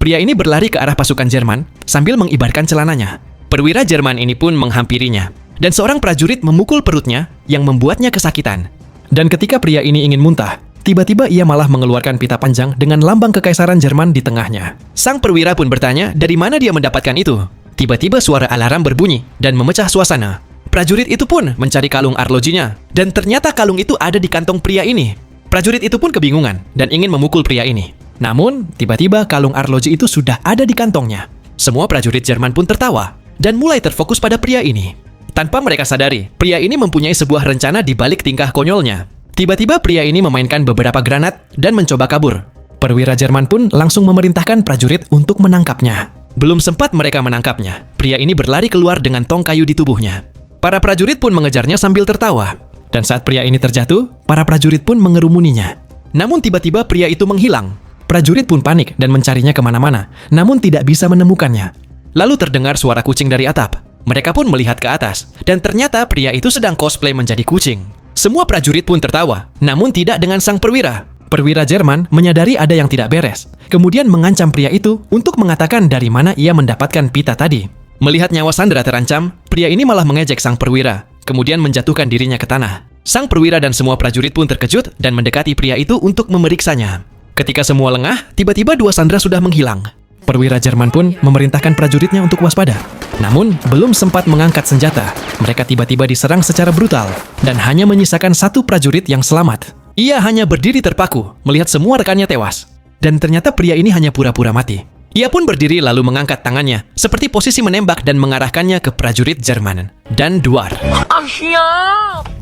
Pria ini berlari ke arah pasukan Jerman sambil mengibarkan celananya. Perwira Jerman ini pun menghampirinya, dan seorang prajurit memukul perutnya yang membuatnya kesakitan. Dan ketika pria ini ingin muntah, tiba-tiba ia malah mengeluarkan pita panjang dengan lambang kekaisaran Jerman di tengahnya. Sang perwira pun bertanya dari mana dia mendapatkan itu. Tiba-tiba suara alarm berbunyi dan memecah suasana. Prajurit itu pun mencari kalung arlojinya, dan ternyata kalung itu ada di kantong pria ini. Prajurit itu pun kebingungan dan ingin memukul pria ini. Namun, tiba-tiba kalung arloji itu sudah ada di kantongnya. Semua prajurit Jerman pun tertawa dan mulai terfokus pada pria ini. Tanpa mereka sadari, pria ini mempunyai sebuah rencana di balik tingkah konyolnya. Tiba-tiba pria ini memainkan beberapa granat dan mencoba kabur. Perwira Jerman pun langsung memerintahkan prajurit untuk menangkapnya. Belum sempat mereka menangkapnya, pria ini berlari keluar dengan tong kayu di tubuhnya. Para prajurit pun mengejarnya sambil tertawa. Dan saat pria ini terjatuh, para prajurit pun mengerumuninya. Namun tiba-tiba pria itu menghilang. Prajurit pun panik dan mencarinya kemana-mana, namun tidak bisa menemukannya. Lalu terdengar suara kucing dari atap. Mereka pun melihat ke atas, dan ternyata pria itu sedang cosplay menjadi kucing. Semua prajurit pun tertawa, namun tidak dengan sang perwira. Perwira Jerman menyadari ada yang tidak beres, kemudian mengancam pria itu untuk mengatakan dari mana ia mendapatkan pita tadi. Melihat nyawa Sandra terancam, pria ini malah mengejek sang perwira, kemudian menjatuhkan dirinya ke tanah. Sang perwira dan semua prajurit pun terkejut dan mendekati pria itu untuk memeriksanya. Ketika semua lengah, tiba-tiba dua Sandra sudah menghilang. Perwira Jerman pun memerintahkan prajuritnya untuk waspada. Namun, belum sempat mengangkat senjata, mereka tiba-tiba diserang secara brutal dan hanya menyisakan satu prajurit yang selamat. Ia hanya berdiri terpaku melihat semua rekannya tewas. Dan ternyata pria ini hanya pura-pura mati. Ia pun berdiri lalu mengangkat tangannya seperti posisi menembak dan mengarahkannya ke prajurit Jerman. Dan duar. Siap!